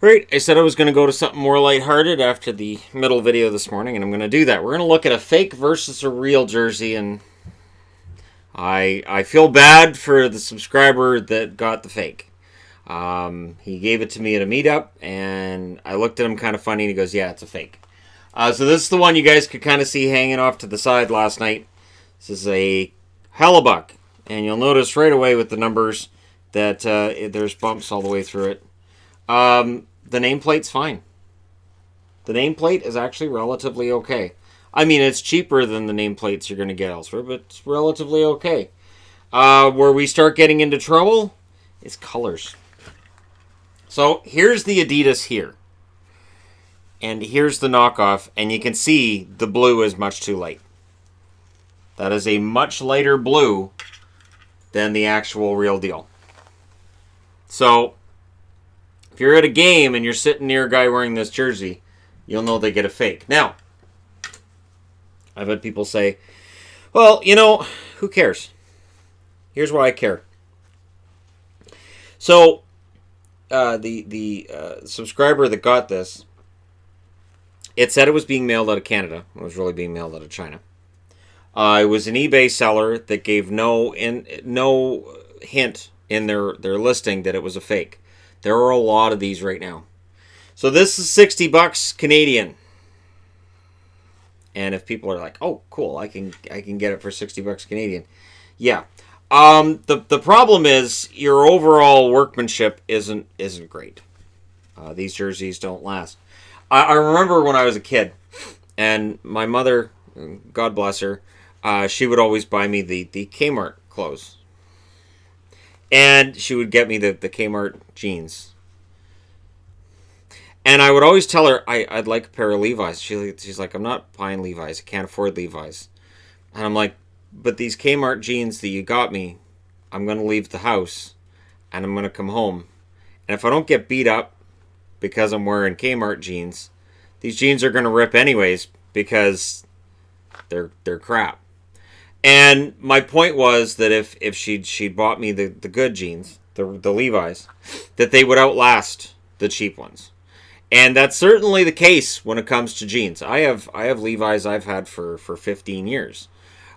Right, I said I was going to go to something more lighthearted after the middle video this morning, and I'm going to do that. We're going to look at a fake versus a real jersey, and I feel bad for the subscriber that got the fake. He gave it to me at a meetup, and I looked at him kind of funny, and he goes, yeah, it's a fake. So this is the one you guys could kind of see hanging off to the side last night. This is a Hellebuck, and you'll notice right away with the numbers that there's bumps all the way through it. The nameplate's fine. The nameplate is actually relatively okay. I mean, it's cheaper than the nameplates you're going to get elsewhere, but it's relatively okay. Where we start getting into trouble is colors. So here's the Adidas here. And here's the knockoff, and you can see the blue is much too light. That is a much lighter blue than the actual real deal. So if you're at a game and you're sitting near a guy wearing this jersey, you'll know they get a fake. Now, I've had people say, well, who cares? Here's why I care. So, the subscriber that got this, it said it was being mailed out of Canada. It was really being mailed out of China. It was an eBay seller that gave no hint in their listing that it was a fake. There are a lot of these right now. So this is $60 Canadian. And if people are like, "Oh, cool, I can get it for $60 Canadian." Yeah. The problem is your overall workmanship isn't great. These jerseys don't last. I remember when I was a kid, and my mother, God bless her, she would always buy me the Kmart clothes. And she would get me the Kmart jeans. And I would always tell her I'd like a pair of Levi's. She's like, I'm not buying Levi's. I can't afford Levi's. And I'm like, but these Kmart jeans that you got me, I'm going to leave the house and I'm going to come home. And if I don't get beat up because I'm wearing Kmart jeans, these jeans are going to rip anyways because they're crap. And my point was that if she'd bought me the good jeans, the Levi's, that they would outlast the cheap ones. And that's certainly the case when it comes to jeans. I have Levi's I've had for 15 years.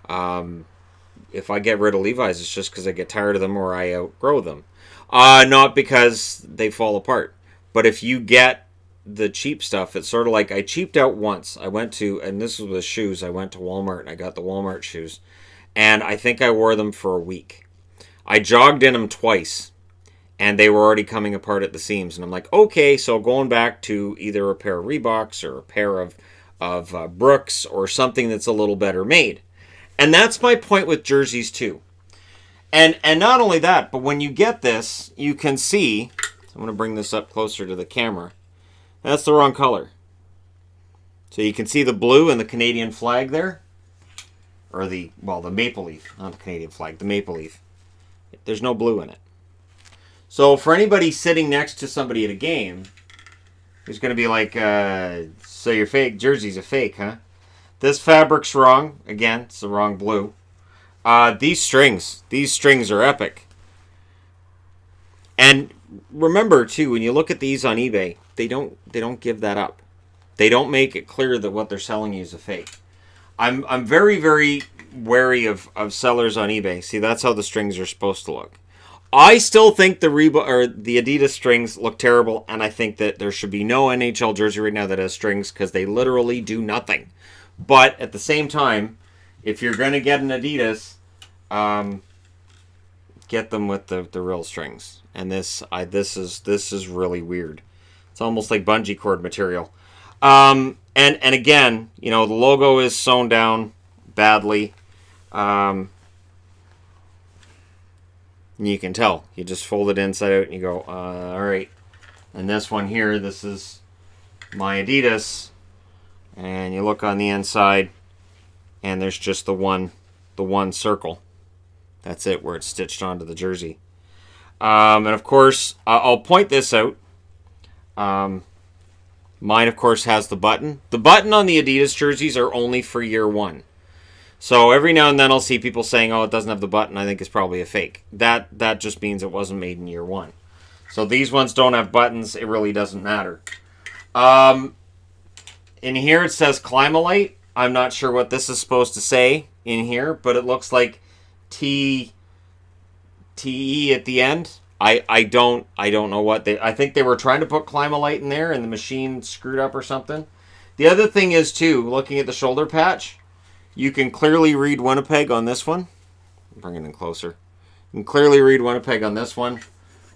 If I get rid of Levi's, it's just because I get tired of them or I outgrow them. Not because they fall apart. But if you get the cheap stuff, it's sort of like I cheaped out once. I went to, and this was with shoes, I went to Walmart and I got the Walmart shoes. And I think I wore them for a week. I jogged in them twice. And they were already coming apart at the seams. And I'm like, okay, so going back to either a pair of Reeboks or a pair of Brooks or something that's a little better made. And that's my point with jerseys too. And not only that, but when you get this, you can see, I'm going to bring this up closer to the camera. That's the wrong color. So you can see the blue and the Canadian flag there. Or the maple leaf. Not the Canadian flag, the maple leaf. There's no blue in it. So for anybody sitting next to somebody at a game who's going to be like, so your fake jersey's a fake, huh? This fabric's wrong. Again, it's the wrong blue. These strings are epic. And remember too, when you look at these on eBay, they don't give that up. They don't make it clear that what they're selling you is a fake. I'm very, very wary of sellers on eBay. See, that's how the strings are supposed to look. I still think the Adidas strings look terrible, and I think that there should be no NHL jersey right now that has strings because they literally do nothing. But at the same time, if you're going to get an Adidas, get them with the real strings. And this is really weird. It's almost like bungee cord material. And again, the logo is sewn down badly. You can tell. You just fold it inside out and you go, all right. And this one here, this is my Adidas. And you look on the inside, and there's just the one circle. That's it, where it's stitched onto the jersey. And of course, I'll point this out. Mine, of course, has the button. The button on the Adidas jerseys are only for year one. So every now and then I'll see people saying, oh, it doesn't have the button. I think it's probably a fake. That just means it wasn't made in year one. So these ones don't have buttons. It really doesn't matter. In here it says Climalite. I'm not sure what this is supposed to say in here, but it looks like T E at the end. I don't know what I think they were trying to put Climalite in there and the machine screwed up or something. The other thing is too, looking at the shoulder patch, you can clearly read Winnipeg on this one. Bring it in closer. You can clearly read Winnipeg on this one.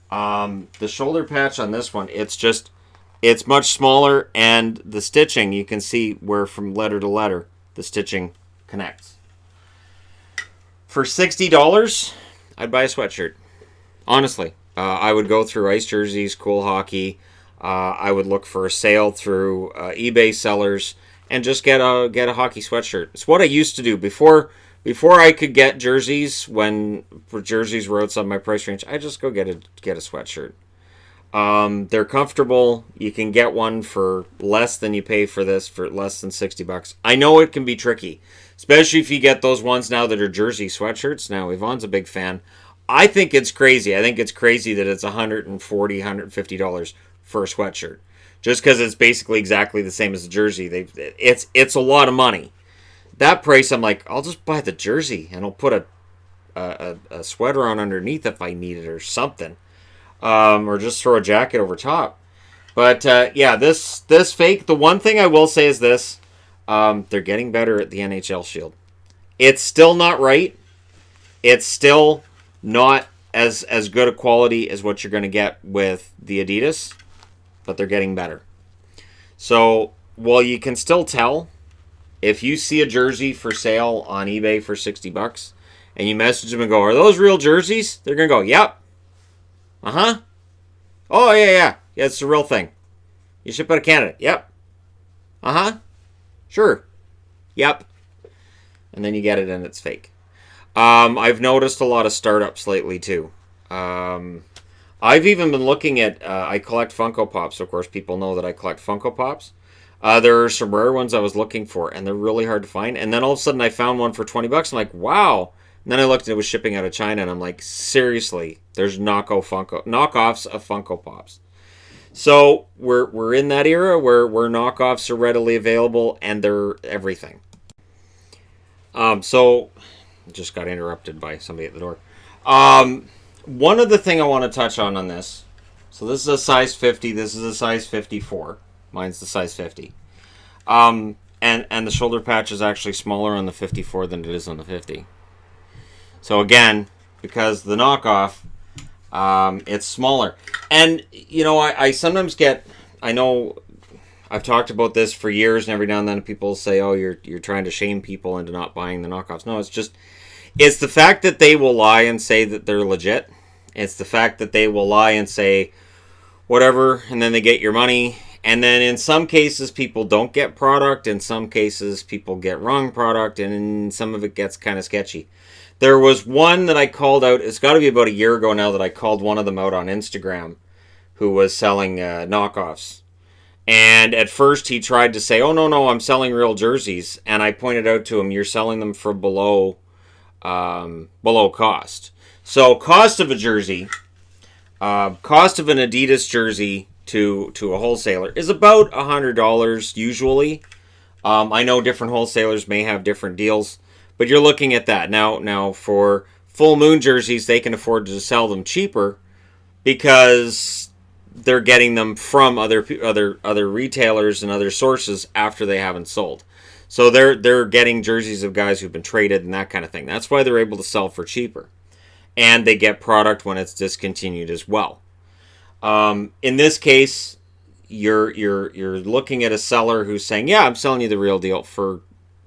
The shoulder patch on this one, it's much smaller, and the stitching, you can see where from letter to letter the stitching connects. For $60, I'd buy a sweatshirt. Honestly, I would go through Ice Jerseys, Cool Hockey. I would look for a sale through eBay sellers and just get a hockey sweatshirt. It's what I used to do before I could get jerseys. When jerseys were outside my price range, I just go get a sweatshirt. They're comfortable. You can get one for less than you pay for this, for less than $60. I know it can be tricky, especially if you get those ones now that are jersey sweatshirts. Now, Yvonne's a big fan. I think it's crazy. I think it's crazy that it's $140, $150 for a sweatshirt, just because it's basically exactly the same as a jersey. It's a lot of money. That price, I'm like, I'll just buy the jersey and I'll put a sweater on underneath if I need it or something. Or just throw a jacket over top. But yeah, this fake. The one thing I will say is this: they're getting better at the NHL Shield. It's still not right. It's still not as good a quality as what you're going to get with the Adidas, but they're getting better. So while you can still tell, if you see a jersey for sale on eBay for $60, and you message them and go, "Are those real jerseys?" They're going to go, "Yep." Uh-huh. Oh, yeah. Yeah, it's the real thing. You ship out of Canada. Yep. Uh-huh. Sure. Yep. And then you get it and it's fake. I've noticed a lot of startups lately, too. I've even been looking at... I collect Funko Pops. Of course, people know that I collect Funko Pops. There are some rare ones I was looking for, and they're really hard to find. And then all of a sudden, I found one for $20. I'm like, wow. And then I looked and it was shipping out of China, and I'm like, seriously, there's knockoffs of Funko Pops. So we're in that era where knockoffs are readily available and they're everything. So just got interrupted by somebody at the door. One other thing I want to touch on this. So this is a size 50. This is a size 54. Mine's the size 50. And the shoulder patch is actually smaller on the 54 than it is on the 50. So again, because the knockoff, it's smaller. And, you know, I sometimes I know I've talked about this for years, and every now and then people say, oh, you're trying to shame people into not buying the knockoffs. No, it's the fact that they will lie and say that they're legit. It's the fact that they will lie and say whatever, and then they get your money. And then in some cases, people don't get product. In some cases, people get wrong product, and in some of it gets kind of sketchy. There was one that I called out. It's got to be about a year ago now that I called one of them out on Instagram who was selling knockoffs. And at first he tried to say, oh, no, I'm selling real jerseys. And I pointed out to him, you're selling them for below cost. So cost of a jersey, cost of an Adidas jersey to a wholesaler is about $100 usually. I know different wholesalers may have different deals. But you're looking at that. Now for full moon jerseys, they can afford to sell them cheaper because they're getting them from other retailers and other sources after they haven't sold. So they're getting jerseys of guys who've been traded and that kind of thing. That's why they're able to sell for cheaper. And they get product when it's discontinued as well. In this case, you're looking at a seller who's saying, yeah, I'm selling you the real deal for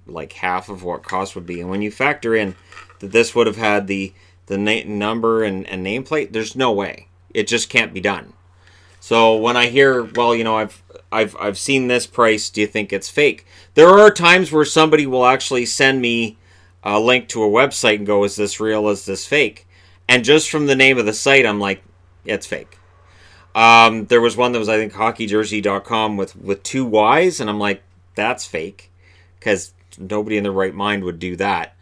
like half of what cost would be. And when you factor in that this would have had the number and nameplate, there's no way. It just can't be done. So when I hear, well, you know, I've seen this price, do you think it's fake? There are times where somebody will actually send me a link to a website and go, is this real? Is this fake? And just from the name of the site, I'm like, yeah, it's fake. There was one that was, I think, hockeyjersey.com with 2 Y's, and I'm like, that's fake, because nobody in their right mind would do that.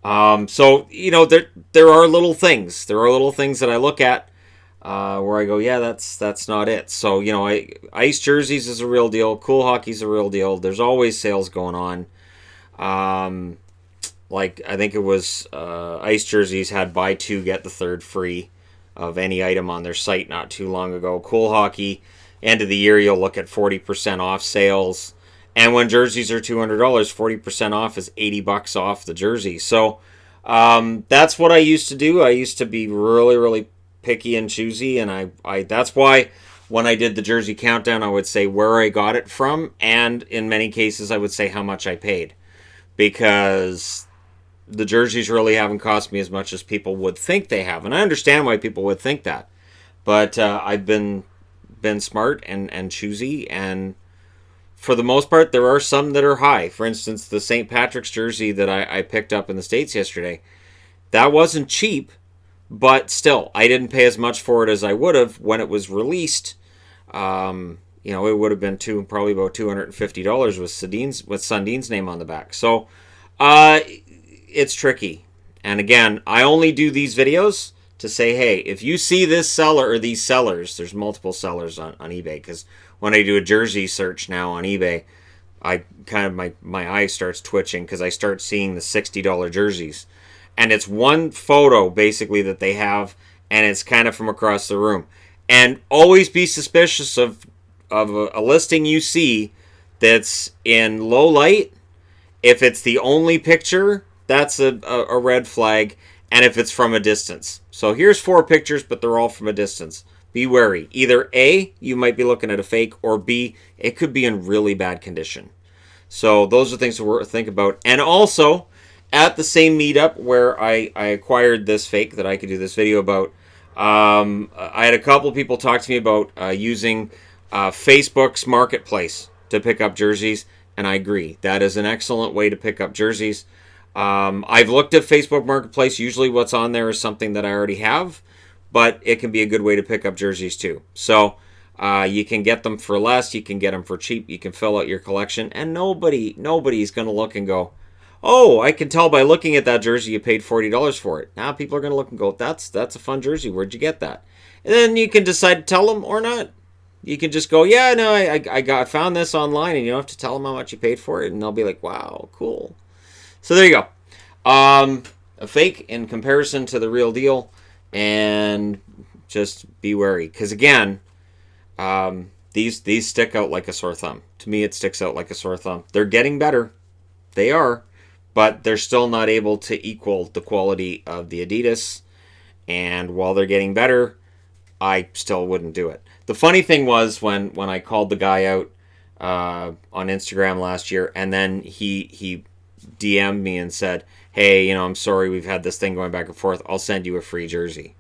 So, you know, there are little things. There are little things that I look at. where I go, yeah, that's not it. So, ice jerseys is a real deal. Cool hockey's a real deal. There's always sales going on. Like, I think it was ice jerseys had buy two, get the third free of any item on their site not too long ago. Cool hockey, end of the year, you'll look at 40% off sales. And when jerseys are $200, 40% off is $80 off the jersey. So that's what I used to do. I used to be really, really picky and choosy, and I that's why when I did the jersey countdown, I would say where I got it from, and in many cases, I would say how much I paid, because the jerseys really haven't cost me as much as people would think they have, and I understand why people would think that, but I've been smart and choosy, and for the most part, there are some that are high. For instance, the St. Patrick's jersey that I picked up in the States yesterday, that wasn't cheap, but still, I didn't pay as much for it as I would have when it was released. It would have been probably about $250 with Sundin's name on the back. So, it's tricky. And again, I only do these videos to say, hey, if you see this seller or these sellers, there's multiple sellers on eBay, because when I do a jersey search now on eBay, I kind of my eye starts twitching because I start seeing the $60 jerseys. And it's one photo basically that they have, and it's kind of from across the room. And always be suspicious of a listing you see that's in low light. If it's the only picture, that's a red flag, and if it's from a distance. So here's 4 pictures, but they're all from a distance. Be wary. Either A, you might be looking at a fake, or B, it could be in really bad condition. So those are things to think about. And also, at the same meetup where I acquired this fake that I could do this video about, I had a couple of people talk to me about using Facebook's marketplace to pick up jerseys, and I agree. That is an excellent way to pick up jerseys. I've looked at Facebook Marketplace. Usually what's on there is something that I already have, but it can be a good way to pick up jerseys too. So you can get them for less. You can get them for cheap. You can fill out your collection, and nobody's going to look and go, oh, I can tell by looking at that jersey you paid $40 for it. Now people are going to look and go, that's a fun jersey. Where'd you get that? And then you can decide to tell them or not. You can just go, yeah, no, I found this online, and you don't have to tell them how much you paid for it, and they'll be like, wow, cool. So there you go. A fake in comparison to the real deal, and just be wary. Because again, these stick out like a sore thumb. To me, it sticks out like a sore thumb. They're getting better. They are. But they're still not able to equal the quality of the Adidas. And while they're getting better, I still wouldn't do it. The funny thing was when I called the guy out on Instagram last year, and then he DM'd me and said, hey, I'm sorry, we've had this thing going back and forth. I'll send you a free jersey.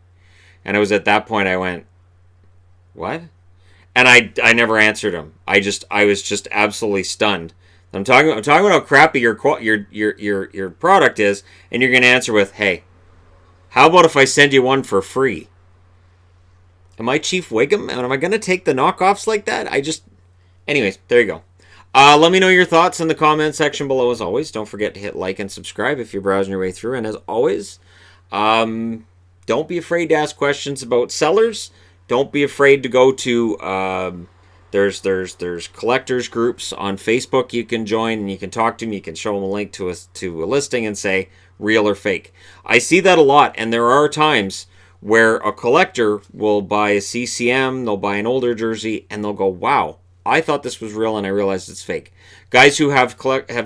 And it was at that point I went, what? And I never answered him. I was just absolutely stunned. I'm talking about how crappy your product is, and you're going to answer with, hey, how about if I send you one for free? Am I Chief Wiggum? Am I going to take the knockoffs like that? Anyways, there you go. Let me know your thoughts in the comment section below as always. Don't forget to hit like and subscribe if you're browsing your way through. And as always, don't be afraid to ask questions about sellers. Don't be afraid to go to... There's collectors groups on Facebook you can join, and you can talk to them. You can show them a link to a listing and say real or fake. I see that a lot, and there are times where a collector will buy a CCM, they'll buy an older jersey, and they'll go, wow, I thought this was real, and I realized it's fake. Guys who have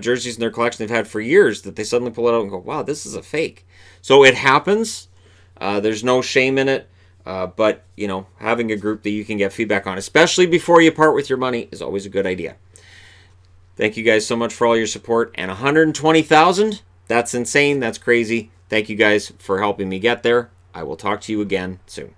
jerseys in their collection they've had for years that they suddenly pull it out and go, wow, this is a fake. So it happens. There's no shame in it. But, having a group that you can get feedback on, especially before you part with your money, is always a good idea. Thank you guys so much for all your support. And 120,000, that's insane. That's crazy. Thank you guys for helping me get there. I will talk to you again soon.